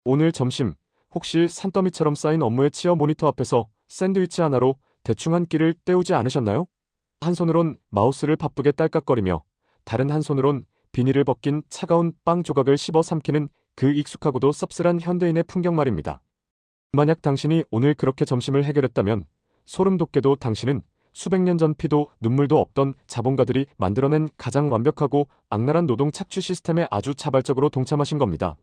오늘 점심, 혹시 산더미처럼 쌓인 업무에 치여 모니터 앞에서 샌드위치 하나로 대충 한 끼를 때우지 않으셨나요? 한 손으론 마우스를 바쁘게 딸깍거리며 다른 한 손으론 비닐을 벗긴 차가운 빵 조각을 씹어 삼키는 그 익숙하고도 씁쓸한 현대인의 풍경 말입니다. 만약 당신이 오늘 그렇게 점심을 해결했다면 소름 돋게도 당신은 수백 년 전 피도 눈물도 없던 자본가들이 만들어낸 가장 완벽하고 악랄한 노동 착취 시스템에 아주 자발적으로 동참하신 겁니다.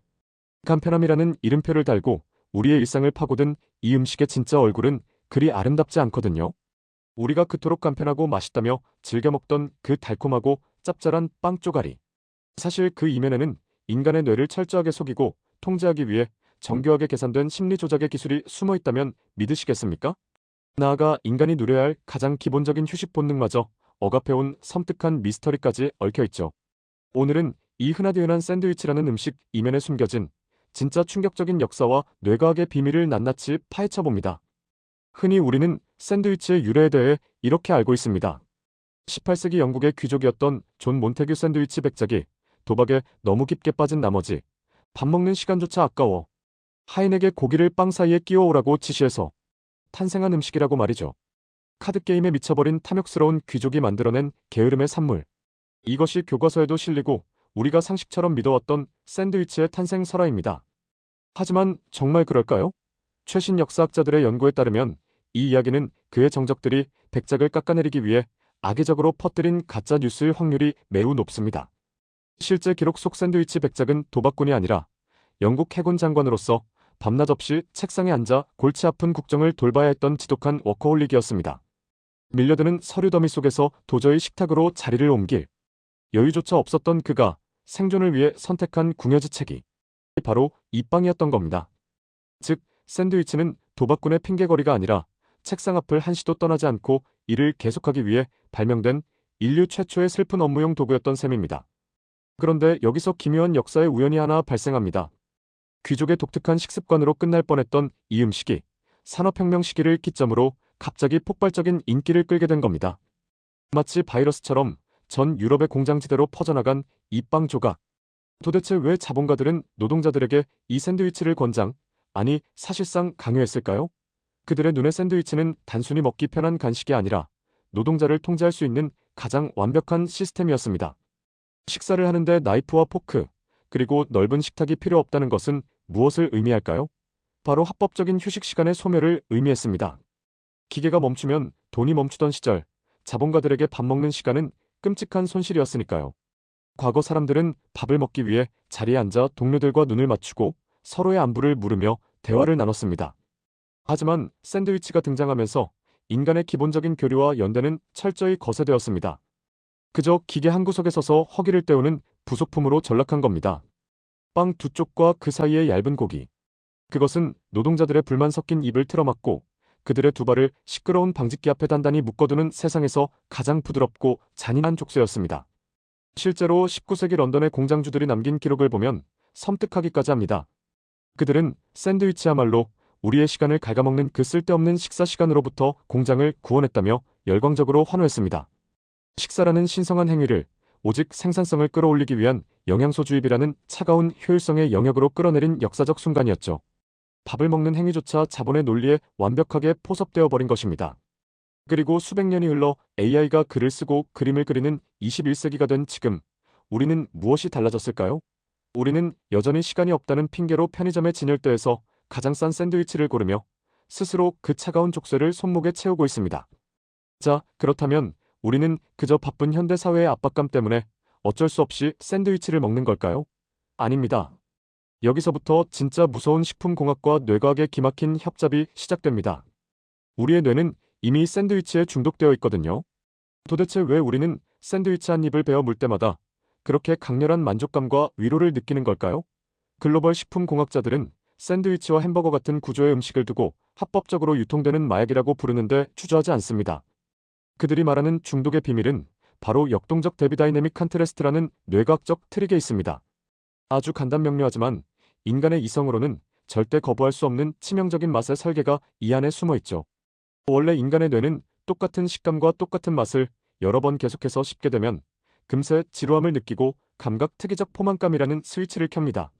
간편함이라는 이름표를 달고 우리의 일상을 파고든 이 음식의 진짜 얼굴은 그리 아름답지 않거든요. 우리가 그토록 간편하고 맛있다며 즐겨 먹던 그 달콤하고 짭짤한 빵 쪼가리. 사실 그 이면에는 인간의 뇌를 철저하게 속이고 통제하기 위해 정교하게 계산된 심리 조작의 기술이 숨어 있다면 믿으시겠습니까? 나아가 인간이 누려야 할 가장 기본적인 휴식 본능마저 억압해온 섬뜩한 미스터리까지 얽혀 있죠. 오늘은 이 흔하디흔한 샌드위치라는 음식 이면에 숨겨진 진짜 충격적인 역사와 뇌과학의 비밀을 낱낱이 파헤쳐 봅니다. 흔히 우리는 샌드위치의 유래에 대해 이렇게 알고 있습니다. 18세기 영국의 귀족이었던 존 몬테규 샌드위치 백작이 도박에 너무 깊게 빠진 나머지 밥 먹는 시간조차 아까워 하인에게 고기를 빵 사이에 끼워오라고 지시해서 탄생한 음식이라고 말이죠. 카드게임에 미쳐버린 탐욕스러운 귀족이 만들어낸 게으름의 산물. 이것이 교과서에도 실리고 우리가 상식처럼 믿어왔던 샌드위치의 탄생 설화입니다. 하지만 정말 그럴까요? 최신 역사학자들의 연구에 따르면 이 이야기는 그의 정적들이 백작을 깎아내리기 위해 악의적으로 퍼뜨린 가짜 뉴스일 확률이 매우 높습니다. 실제 기록 속 샌드위치 백작은 도박꾼이 아니라 영국 해군 장관으로서 밤낮 없이 책상에 앉아 골치 아픈 국정을 돌봐야 했던 지독한 워커홀릭이었습니다. 밀려드는 서류 더미 속에서 도저히 식탁으로 자리를 옮길 여유조차 없었던 그가 생존을 위해 선택한 궁여지책이 바로 이 빵이었던 겁니다. 즉, 샌드위치는 도박꾼의 핑계거리가 아니라 책상 앞을 한시도 떠나지 않고 일을 계속하기 위해 발명된 인류 최초의 슬픈 업무용 도구였던 셈입니다. 그런데 여기서 기묘한 역사의 우연이 하나 발생합니다. 귀족의 독특한 식습관으로 끝날 뻔했던 이 음식이 산업혁명 시기를 기점으로 갑자기 폭발적인 인기를 끌게 된 겁니다. 마치 바이러스처럼 전 유럽의 공장지대로 퍼져나간 이 빵 조각. 도대체 왜 자본가들은 노동자들에게 이 샌드위치를 권장, 아니 사실상 강요했을까요? 그들의 눈에 샌드위치는 단순히 먹기 편한 간식이 아니라 노동자를 통제할 수 있는 가장 완벽한 시스템이었습니다. 식사를 하는데 나이프와 포크, 그리고 넓은 식탁이 필요 없다는 것은 무엇을 의미할까요? 바로 합법적인 휴식 시간의 소멸을 의미했습니다. 기계가 멈추면 돈이 멈추던 시절, 자본가들에게 밥 먹는 시간은 끔찍한 손실이었으니까요. 과거 사람들은 밥을 먹기 위해 자리에 앉아 동료들과 눈을 맞추고 서로의 안부를 물으며 대화를 나눴습니다. 하지만 샌드위치가 등장하면서 인간의 기본적인 교류와 연대는 철저히 거세되었습니다. 그저 기계 한 구석에 서서 허기를 때우는 부속품으로 전락한 겁니다. 빵 두 쪽과 그 사이의 얇은 고기. 그것은 노동자들의 불만 섞인 입을 틀어막고 그들의 두 발을 시끄러운 방직기 앞에 단단히 묶어두는 세상에서 가장 부드럽고 잔인한 족쇄였습니다. 실제로 19세기 런던의 공장주들이 남긴 기록을 보면 섬뜩하기까지 합니다. 그들은 샌드위치야말로 우리의 시간을 갉아먹는 그 쓸데없는 식사 시간으로부터 공장을 구원했다며 열광적으로 환호했습니다. 식사라는 신성한 행위를 오직 생산성을 끌어올리기 위한 영양소 주입이라는 차가운 효율성의 영역으로 끌어내린 역사적 순간이었죠. 밥을 먹는 행위조차 자본의 논리에 완벽하게 포섭되어 버린 것입니다. 그리고 수백 년이 흘러 AI가 글을 쓰고 그림을 그리는 21세기가 된 지금, 우리는 무엇이 달라졌을까요? 우리는 여전히 시간이 없다는 핑계로 편의점의 진열대에서 가장 싼 샌드위치를 고르며 스스로 그 차가운 족쇄를 손목에 채우고 있습니다. 자, 그렇다면 우리는 그저 바쁜 현대 사회의 압박감 때문에 어쩔 수 없이 샌드위치를 먹는 걸까요? 아닙니다. 여기서부터 진짜 무서운 식품공학과 뇌과학의 기막힌 협잡이 시작됩니다. 우리의 뇌는 이미 샌드위치에 중독되어 있거든요. 도대체 왜 우리는 샌드위치 한 입을 베어 물 때마다 그렇게 강렬한 만족감과 위로를 느끼는 걸까요? 글로벌 식품공학자들은 샌드위치와 햄버거 같은 구조의 음식을 두고 합법적으로 유통되는 마약이라고 부르는데 주저하지 않습니다. 그들이 말하는 중독의 비밀은 바로 역동적 대비 다이내믹 컨트래스트라는 뇌과학적 트릭에 있습니다. 아주 간단명료하지만 인간의 이성으로는 절대 거부할 수 없는 치명적인 맛의 설계가 이 안에 숨어 있죠. 원래 인간의 뇌는 똑같은 식감과 똑같은 맛을 여러 번 계속해서 씹게 되면 금세 지루함을 느끼고 감각 특이적 포만감이라는 스위치를 켭니다.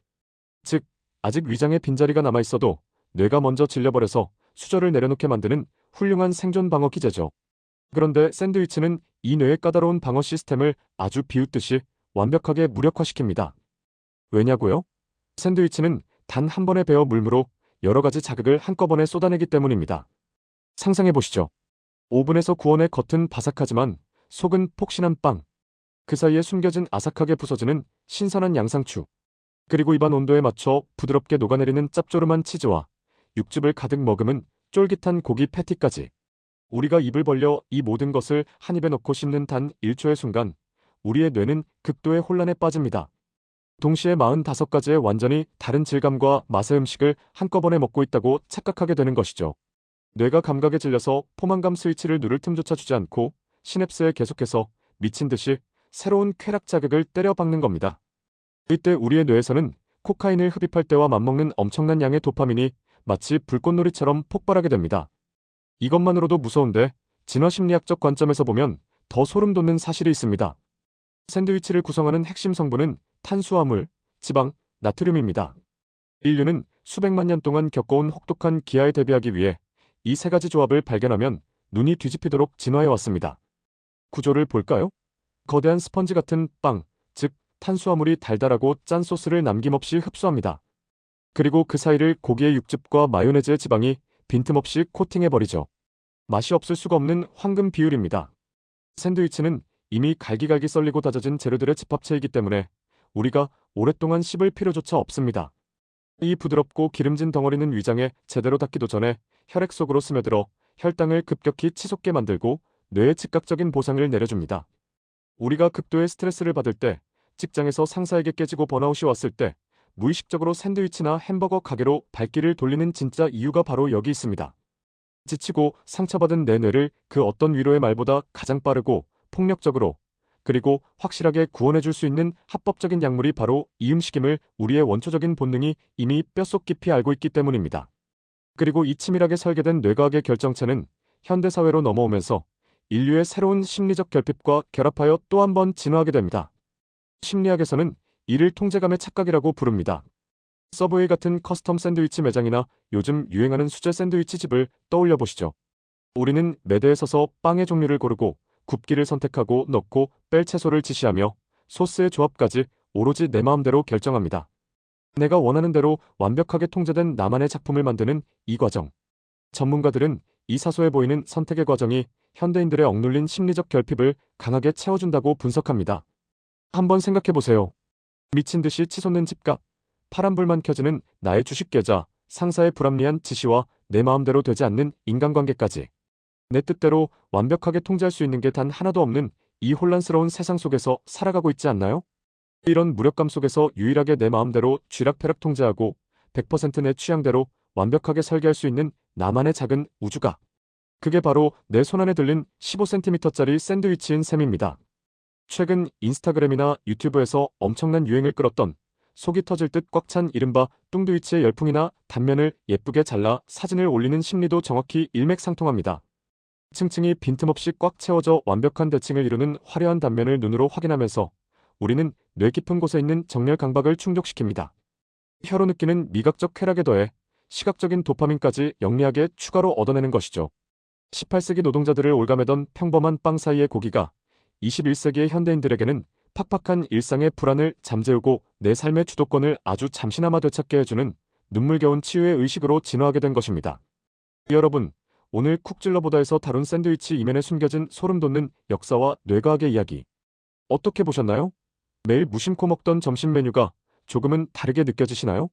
즉, 아직 위장에 빈자리가 남아있어도 뇌가 먼저 질려버려서 수저를 내려놓게 만드는 훌륭한 생존 방어 기제죠. 그런데 샌드위치는 이 뇌의 까다로운 방어 시스템을 아주 비웃듯이 완벽하게 무력화시킵니다. 왜냐고요? 샌드위치는 단 한 번에 베어 물므로 여러 가지 자극을 한꺼번에 쏟아내기 때문입니다. 상상해보시죠. 오븐에서 구워내 겉은 바삭하지만 속은 폭신한 빵. 그 사이에 숨겨진 아삭하게 부서지는 신선한 양상추. 그리고 입안 온도에 맞춰 부드럽게 녹아내리는 짭조름한 치즈와 육즙을 가득 머금은 쫄깃한 고기 패티까지. 우리가 입을 벌려 이 모든 것을 한 입에 넣고 씹는 단 1초의 순간 우리의 뇌는 극도의 혼란에 빠집니다. 동시에 45가지의 완전히 다른 질감과 맛의 음식을 한꺼번에 먹고 있다고 착각하게 되는 것이죠. 뇌가 감각에 질려서 포만감 스위치를 누를 틈조차 주지 않고 시냅스에 계속해서 미친 듯이 새로운 쾌락 자극을 때려박는 겁니다. 이때 우리의 뇌에서는 코카인을 흡입할 때와 맞먹는 엄청난 양의 도파민이 마치 불꽃놀이처럼 폭발하게 됩니다. 이것만으로도 무서운데 진화심리학적 관점에서 보면 더 소름 돋는 사실이 있습니다. 샌드위치를 구성하는 핵심 성분은 탄수화물, 지방, 나트륨입니다. 인류는 수백만 년 동안 겪어온 혹독한 기아에 대비하기 위해 이 세 가지 조합을 발견하면 눈이 뒤집히도록 진화해 왔습니다. 구조를 볼까요? 거대한 스펀지 같은 빵, 즉 탄수화물이 달달하고 짠 소스를 남김없이 흡수합니다. 그리고 그 사이를 고기의 육즙과 마요네즈의 지방이 빈틈없이 코팅해버리죠. 맛이 없을 수가 없는 황금 비율입니다. 샌드위치는 이미 갈기갈기 썰리고 다져진 재료들의 집합체이기 때문에 우리가 오랫동안 씹을 필요조차 없습니다. 이 부드럽고 기름진 덩어리는 위장에 제대로 닿기도 전에 혈액 속으로 스며들어 혈당을 급격히 치솟게 만들고 뇌에 즉각적인 보상을 내려줍니다. 우리가 극도의 스트레스를 받을 때, 직장에서 상사에게 깨지고 번아웃이 왔을 때 무의식적으로 샌드위치나 햄버거 가게로 발길을 돌리는 진짜 이유가 바로 여기 있습니다. 지치고 상처받은 내 뇌를 그 어떤 위로의 말보다 가장 빠르고 폭력적으로 그리고 확실하게 구원해줄 수 있는 합법적인 약물이 바로 이 음식임을 우리의 원초적인 본능이 이미 뼛속 깊이 알고 있기 때문입니다. 그리고 이 치밀하게 설계된 뇌과학의 결정체는 현대사회로 넘어오면서 인류의 새로운 심리적 결핍과 결합하여 또 한 번 진화하게 됩니다. 심리학에서는 이를 통제감의 착각이라고 부릅니다. 서브웨이 같은 커스텀 샌드위치 매장이나 요즘 유행하는 수제 샌드위치 집을 떠올려 보시죠. 우리는 매대에 서서 빵의 종류를 고르고 굽기를 선택하고 넣고 뺄 채소를 지시하며 소스의 조합까지 오로지 내 마음대로 결정합니다. 내가 원하는 대로 완벽하게 통제된 나만의 작품을 만드는 이 과정. 전문가들은 이 사소해 보이는 선택의 과정이 현대인들의 억눌린 심리적 결핍을 강하게 채워준다고 분석합니다. 한번 생각해 보세요. 미친 듯이 치솟는 집값, 파란불만 켜지는 나의 주식 계좌, 상사의 불합리한 지시와 내 마음대로 되지 않는 인간관계까지. 내 뜻대로 완벽하게 통제할 수 있는 게 단 하나도 없는 이 혼란스러운 세상 속에서 살아가고 있지 않나요? 이런 무력감 속에서 유일하게 내 마음대로 쥐락펴락 통제하고 100% 내 취향대로 완벽하게 설계할 수 있는 나만의 작은 우주가. 그게 바로 내 손안에 들린 15cm짜리 샌드위치인 셈입니다. 최근 인스타그램이나 유튜브에서 엄청난 유행을 끌었던 속이 터질 듯 꽉 찬 이른바 뚱드위치의 열풍이나 단면을 예쁘게 잘라 사진을 올리는 심리도 정확히 일맥상통합니다. 층층이 빈틈없이 꽉 채워져 완벽한 대칭을 이루는 화려한 단면을 눈으로 확인하면서 우리는 뇌 깊은 곳에 있는 정렬 강박을 충족시킵니다. 혀로 느끼는 미각적 쾌락에 더해 시각적인 도파민까지 영리하게 추가로 얻어내는 것이죠. 18세기 노동자들을 올가매던 평범한 빵 사이의 고기가 21세기의 현대인들에게는 팍팍한 일상의 불안을 잠재우고 내 삶의 주도권을 아주 잠시나마 되찾게 해주는 눈물겨운 치유의 의식으로 진화하게 된 것입니다. 여러분, 오늘 쿡 찔러보다에서 다룬 샌드위치 이면에 숨겨진 소름 돋는 역사와 뇌과학의 이야기 어떻게 보셨나요? 매일 무심코 먹던 점심 메뉴가 조금은 다르게 느껴지시나요?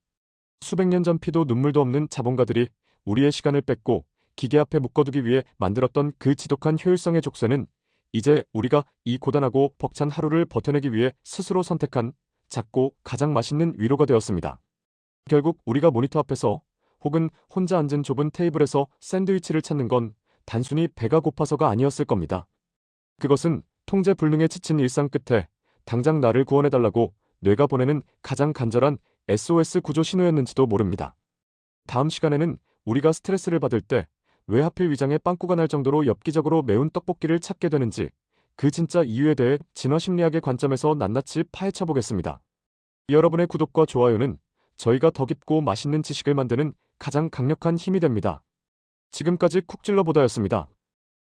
수백 년 전 피도 눈물도 없는 자본가들이 우리의 시간을 뺏고 기계 앞에 묶어두기 위해 만들었던 그 지독한 효율성의 족쇄는 이제 우리가 이 고단하고 벅찬 하루를 버텨내기 위해 스스로 선택한 작고 가장 맛있는 위로가 되었습니다. 결국 우리가 모니터 앞에서 혹은 혼자 앉은 좁은 테이블에서 샌드위치를 찾는 건 단순히 배가 고파서가 아니었을 겁니다. 그것은 통제 불능에 지친 일상 끝에 당장 나를 구원해달라고 뇌가 보내는 가장 간절한 SOS 구조 신호였는지도 모릅니다. 다음 시간에는 우리가 스트레스를 받을 때 왜 하필 위장에 빵꾸가 날 정도로 엽기적으로 매운 떡볶이를 찾게 되는지 그 진짜 이유에 대해 진화심리학의 관점에서 낱낱이 파헤쳐 보겠습니다. 여러분의 구독과 좋아요는 저희가 더 깊고 맛있는 지식을 만드는 가장 강력한 힘이 됩니다. 지금까지 쿡질러보다였습니다.